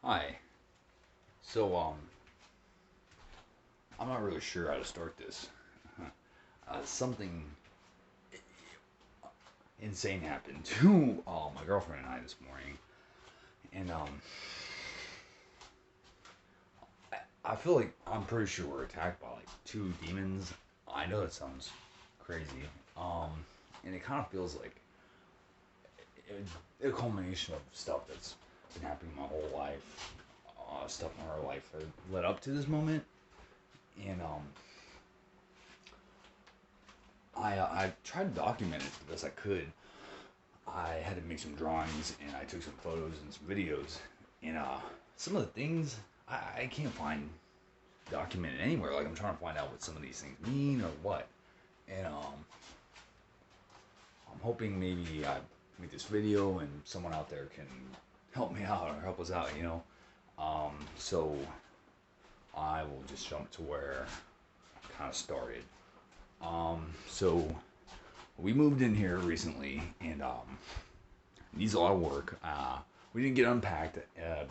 Hi. So, I'm not really sure how to start this. Something insane happened to my girlfriend and I this morning, and I feel like I'm pretty sure we're attacked by like two demons. I know that sounds crazy, um, and it kind of feels like a culmination of stuff that's been happening my whole life, stuff in our life that led up to this moment, and I tried to document it the best I could. I had to make some drawings and I took some photos and some videos. And some of the things I can't find documented anywhere. Like I'm trying to find out what some of these things mean or what. And I'm hoping maybe I make this video and someone out there can help me out or help us out, you know. So I will just jump to where I kind of started. So we moved in here recently, and needs a lot of work. We didn't get unpacked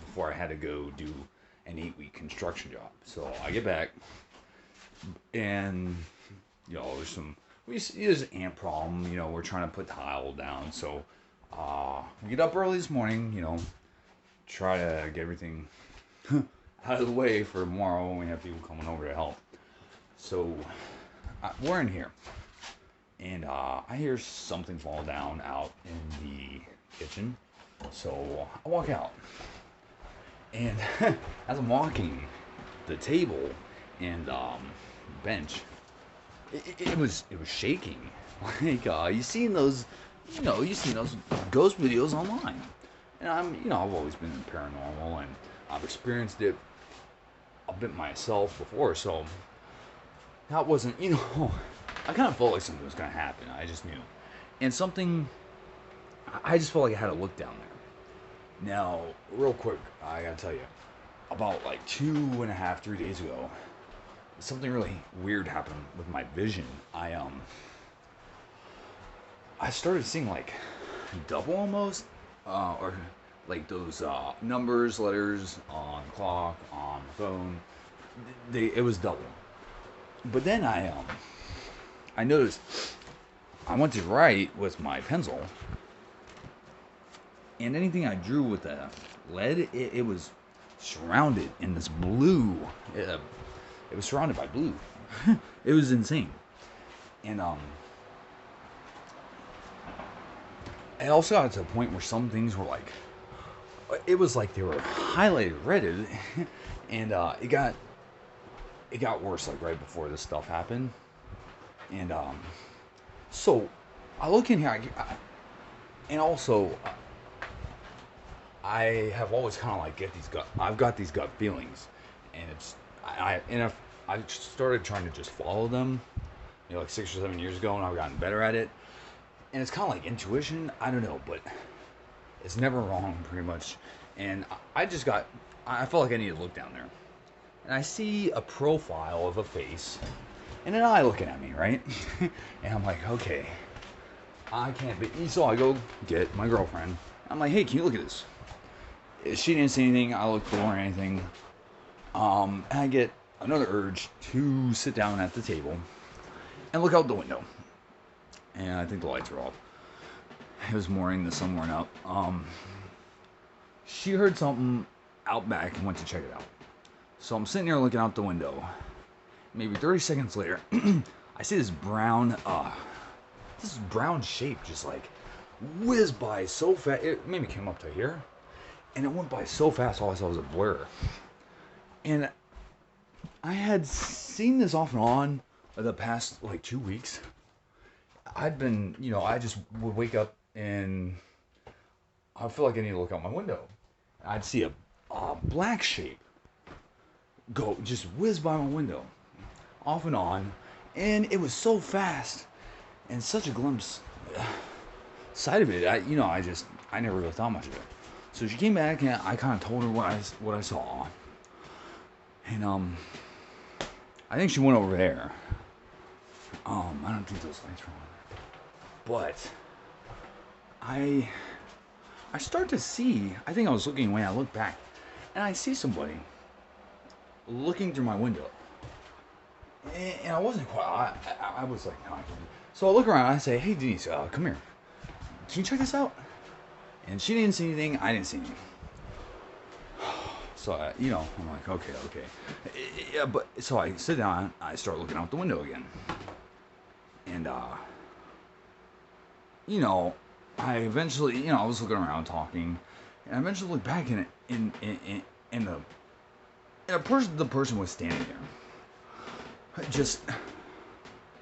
before I had to go do an 8-week construction job. So I get back, and there's some there's an ant problem. We're trying to put tile down. So we get up early this morning. Try to get everything out of the way for tomorrow when we have people coming over to help. So we're in here, and I hear something fall down out in the kitchen. So I walk out, and as I'm walking, the table and bench, it was shaking. Like you've seen those ghost videos online, and I've always been paranormal, and I've experienced it a bit myself before, so that wasn't, I kind of felt like something was going to happen. I just knew. And I just felt like I had to look down there. Now, real quick, I got to tell you, about like 2.5, 3 days ago, something really weird happened with my vision. I started seeing like double almost, or like those numbers, letters on the clock, on the phone. It was double. But then I noticed I went to write with my pencil, and anything I drew with the lead, it was surrounded in this blue. It was surrounded by blue. It was insane. And it also got to a point where some things were like, it was like they were highlighted red, and it got worse like right before this stuff happened. And so I look in here, and also I have always kind of like I've got these gut feelings, and if I started trying to just follow them, like 6 or 7 years ago, and I've gotten better at it, and it's kind of like intuition. I don't know, but it's never wrong, pretty much. And I felt like I needed to look down there, and I see a profile of a face, and an eye looking at me, right? And I'm like, okay, I can't be. So I go get my girlfriend. I'm like, hey, can you look at this? She didn't say anything. I looked for or anything. And I get another urge to sit down at the table and look out the window. And I think the lights were off. It was morning, the sun weren't up. She heard something out back and went to check it out. So I'm sitting there looking out the window. Maybe 30 seconds later, I see this brown shape just like whiz by so fast. It maybe came up to here, and it went by so fast. All I saw was a blur. And I had seen this off and on the past like 2 weeks. I'd been, I just would wake up and I feel like I need to look out my window. I'd see a black shape go just whiz by my window, off and on, and it was so fast and such a glimpse sight of it. I never really thought much of it. So she came back and I kind of told her what I saw, and I think she went over there. I don't think those lights were on, but I start to see. I think I was looking when I looked back. and I see somebody looking through my window. And I wasn't quite, I was like, no, I can't do it. So I look around and I say, hey, Denise, come here. Can you check this out? And she didn't see anything. I didn't see anything. So, I'm like, okay. Yeah, but so I sit down. I start looking out the window again. And, I eventually, I was looking around talking. And I eventually looked back and the person was standing there. Just,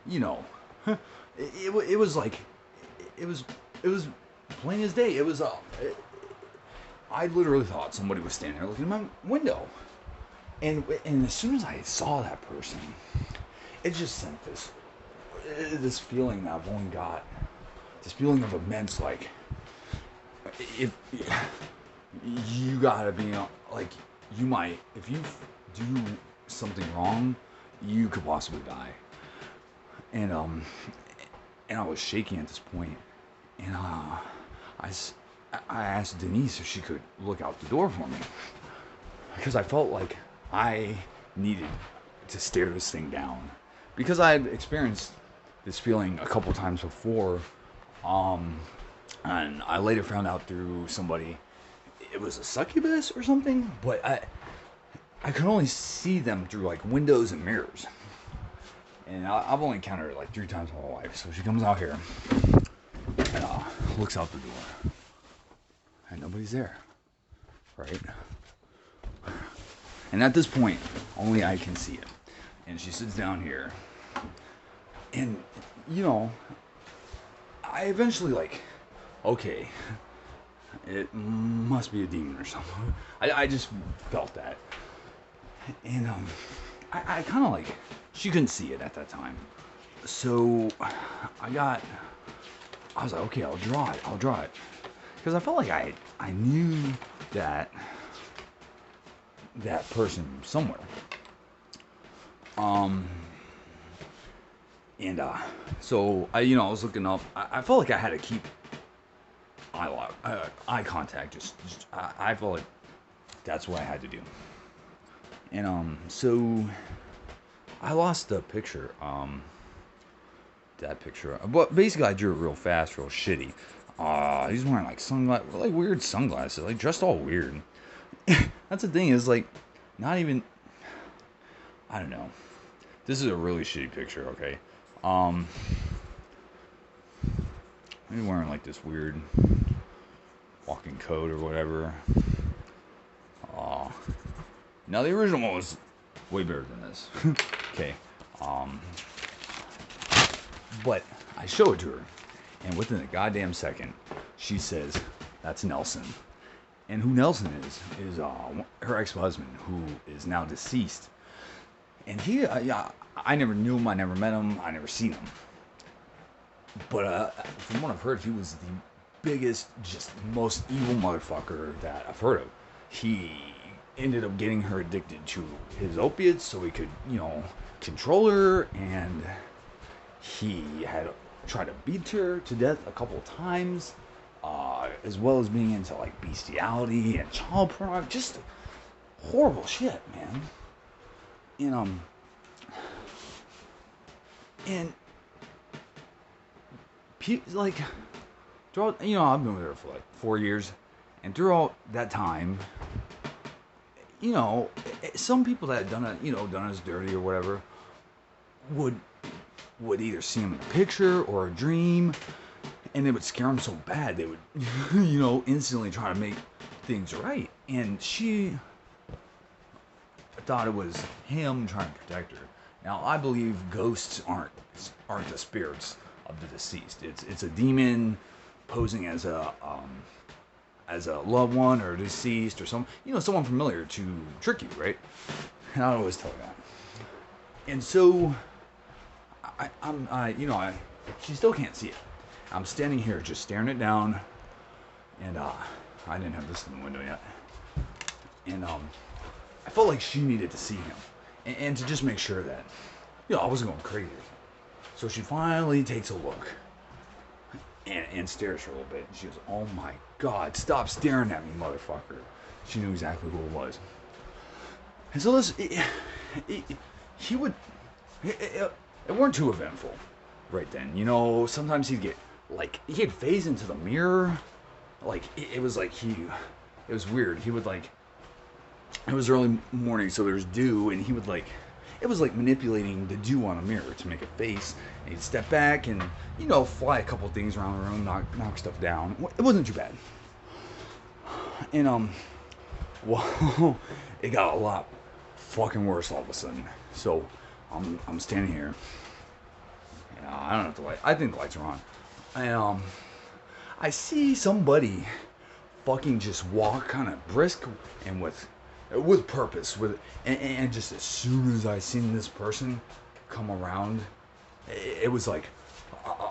it was like, it was plain as day. It was, I literally thought somebody was standing there looking at my window. And as soon as I saw that person, it just sent this feeling that I've only got, this feeling of immense, like, if you gotta be, like, you might, if you do something wrong, you could possibly die. And I was shaking at this point, and I asked Denise if she could look out the door for me, because I felt like I needed to stare this thing down, because I had experienced this feeling a couple times before, and I later found out through somebody it was a succubus or something, but I could only see them through like windows and mirrors. And I've only encountered it like 3 times in my life. So she comes out here and looks out the door. And nobody's there. Right? And at this point, only I can see it. And she sits down here. And, I eventually like, okay, it must be a demon or something. I just felt that. And I kind of like, she couldn't see it at that time. So I was like, okay, I'll draw it. Because I felt like I knew that person somewhere. So I was looking up. I felt like I had to keep eye contact. I felt like that's what I had to do. And so I lost the picture. That picture. But basically, I drew it real fast, real shitty. He's wearing like sunglasses, like weird sunglasses, like dressed all weird. That's the thing, is like not even. I don't know. This is a really shitty picture. Okay. He's wearing like this weird walking coat or whatever. Now the original one was way better than this. Okay. But I show it to her, and within a goddamn second, she says, "That's Nelson." And who Nelson is her ex-husband, who is now deceased. And he, I never knew him, I never met him, I never seen him. But from what I've heard, he was the biggest, just most evil motherfucker that I've heard of. He ended up getting her addicted to his opiates so he could, control her, and he had tried to beat her to death a couple of times, as well as being into like bestiality and child pornography, just horrible shit, man. And like throughout, I've been with her for like 4 years, and throughout that time, some people that had done it, done us dirty or whatever, would either see him in a picture or a dream, and they would scare him so bad they would, instantly try to make things right. And she thought it was him trying to protect her. Now, I believe ghosts aren't the spirits of the deceased. It's a demon posing as a loved one or deceased or someone familiar to trick you, right? And I always tell her that. And so she still can't see it. I'm standing here just staring it down, and I didn't have this in the window yet. And I felt like she needed to see him, and to just make sure that, I wasn't going crazy. So she finally takes a look, and stares for a little bit. And she goes, "Oh my God, stop staring at me, motherfucker." she knew exactly who it was. And so this, he would, it weren't too eventful right then. You know, sometimes he'd get, like, he'd phase into the mirror. Like, it was like it was weird. He would, like, it was early morning, so there was dew, and he would, like, it was like manipulating the dew on a mirror to make a face. And he'd step back and, you know, fly a couple things around the room, knock stuff down. It wasn't too bad. And, well, it got a lot fucking worse all of a sudden. So, I'm standing here. I don't have the light. I think the lights are on. And, I see somebody fucking just walk kind of brisk and with purpose, and just as soon as I seen this person come around, it was like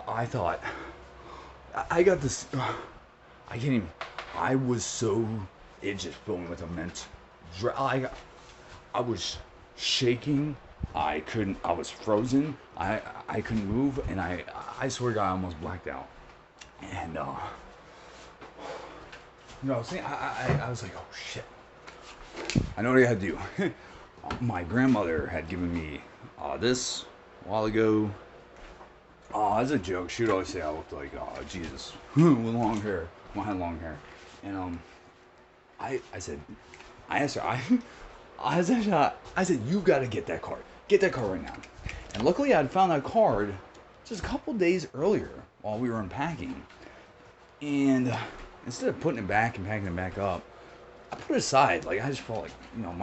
I thought I got this. I can't even. I was so, it just filled me with immense. I was shaking. I couldn't. I was frozen. I couldn't move, and I swear to God, I almost blacked out. And you know, I was like, oh shit. I know what I had to do. My grandmother had given me this a while ago. As a joke, she would always say I looked like Jesus with long hair. I had long hair, and I asked her, I said, you got to get that card. Get that card right now. And luckily, I had found that card just a couple days earlier while we were unpacking. And instead of putting it back and packing it back up, I put it aside. Like, I just felt like, you know,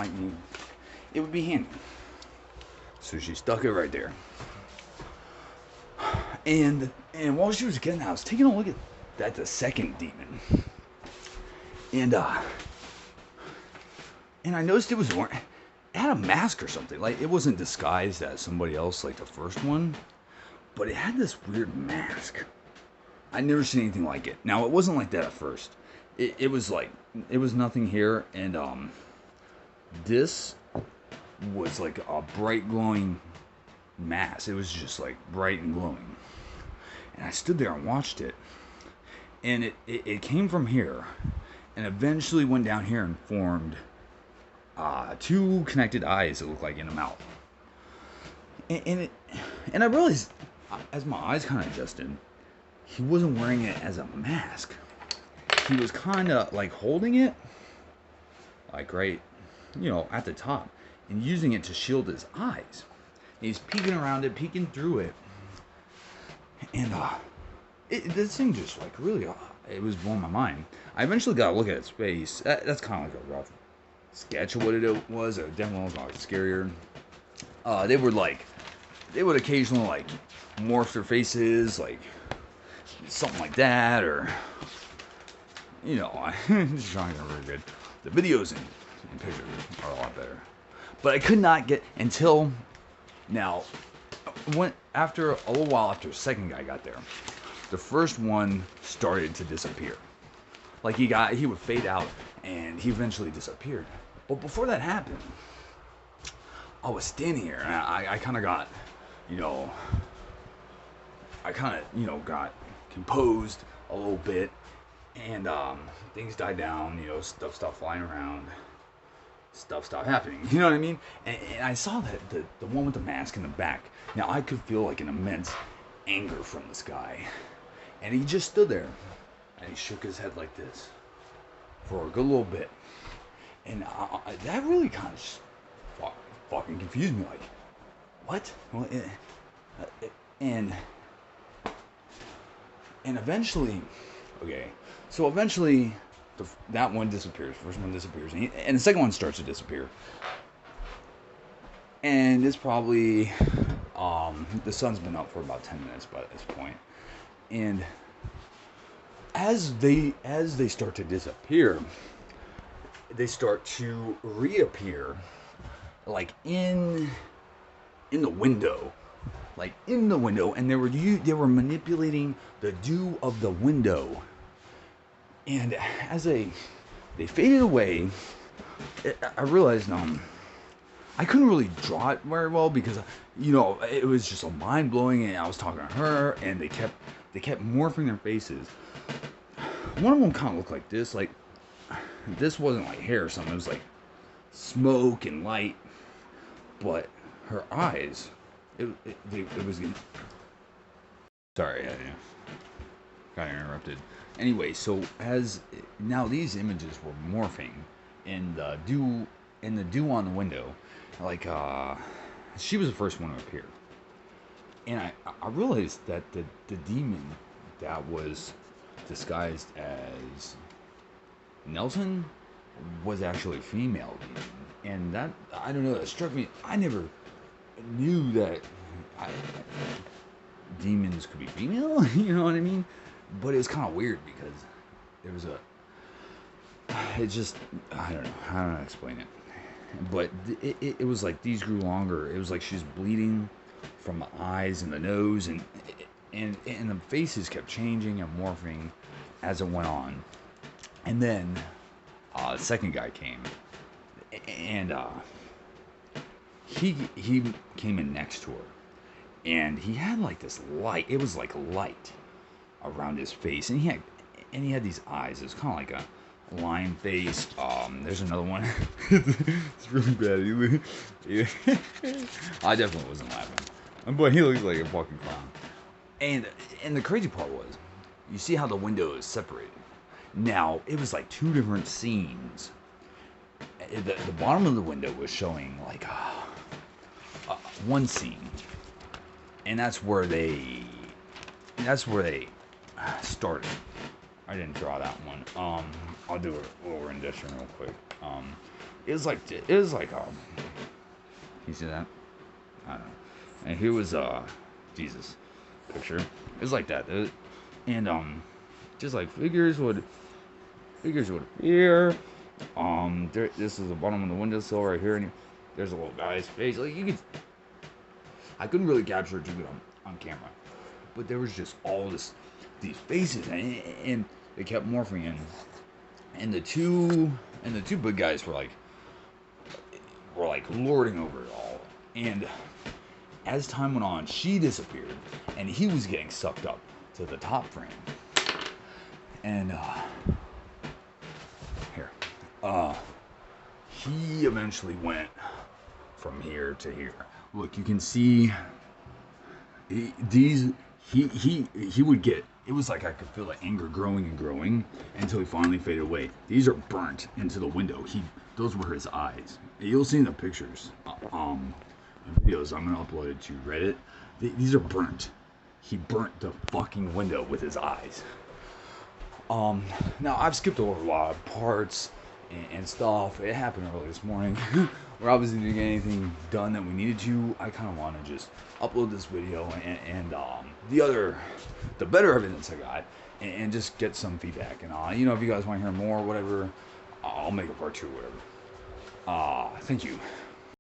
it would be handy. So she stuck it right there. And while she was getting that, I was taking a look at the second demon. And I noticed it was wearing, it had a mask or something. Like, it wasn't disguised as somebody else like the first one, but it had this weird mask. I'd never seen anything like it. Now, it wasn't like that at first. It was like, it was nothing here, and this was like a bright glowing mass. It was just like bright and glowing. And I stood there and watched it, and it came from here, and eventually went down here and formed two connected eyes, it looked like, in a mouth. And I realized, as my eyes kind of adjusted, he wasn't wearing it as a mask. He was kind of like holding it, like right, you know, at the top, and using it to shield his eyes. And he's peeking around it, peeking through it, and this thing just like really, it was blowing my mind. I eventually got to look at its face. That's kind of like a rough sketch of what it was. It definitely was like scarier. They would occasionally like morph their faces, like something like that, or, you know, I'm just trying to very good. The videos and pictures are a lot better, but I could not get until now. After a little while after the second guy got there, the first one started to disappear. Like he would fade out, and he eventually disappeared. But before that happened, I was standing here, and I kind of got, you know, got composed a little bit, and things died down, you know, stuff stopped flying around, stuff stopped happening, you know what I mean? And I saw that the one with the mask in the back. Now I could feel like an immense anger from this guy, and he just stood there, and he shook his head like this for a good little bit, and that really kind of fucking confused me. Like, what? Well, and eventually, okay, so eventually that one disappears. First one disappears, and the second one starts to disappear. And it's probably, the sun's been up for about 10 minutes by this point. And as they start to disappear, they start to reappear, like in the window. Like in the window, and they were manipulating the dew of the window. And as they faded away, I realized I couldn't really draw it very well because, you know, it was just so mind blowing, and I was talking to her, and they kept morphing their faces. One of them kind of looked like this, like this wasn't like hair or something. It was like smoke and light. But her eyes, it was. Sorry, I got interrupted. Anyway, so as now these images were morphing, and the dew on the window, like she was the first one to appear, and I realized that the demon that was disguised as Nelson was actually a female demon, and that, I don't know, that struck me. I never knew that demons could be female. You know what I mean? But it was kind of weird because there was it just, I don't know how to explain it. But it was like these grew longer. It was like she's bleeding from the eyes and the nose, and the faces kept changing and morphing as it went on. And then the second guy came, and he came in next to her, and he had like this light. It was like light around his face, and he had these eyes. It was kind of like a lion face. There's another one. It's really bad. I definitely wasn't laughing, but he looked like a fucking clown. And the crazy part was, you see how the window is separated. Now it was like two different scenes. The bottom of the window was showing like one scene, and that's where they started. I didn't draw that one. I'll do a little rendition real quick. It was like you see that? I don't know. And here was Jesus picture. It was like that. And just like figures would appear. This is the bottom of the windowsill right here, and there's a little guy's face. Like, you could, I couldn't really capture it too good on camera, but there was just all these faces, and they kept morphing in, and the two big guys were like lording over it all. And as time went on, she disappeared, and he was getting sucked up to the top frame. And he eventually went from here to here. Look, you can see he would get, it was like I could feel the anger growing and growing until he finally faded away. These are burnt into the window. Those were his eyes. You'll see in the pictures, videos. I'm gonna upload it to Reddit. These are burnt. He burnt the fucking window with his eyes. Now I've skipped over a lot of parts and stuff. It happened early this morning. We're obviously didn't get anything done that we needed to. I kind of want to just upload this video and the better evidence I got, and just get some feedback. And if you guys want to hear more, whatever, I'll make a part 2 or whatever. Thank you.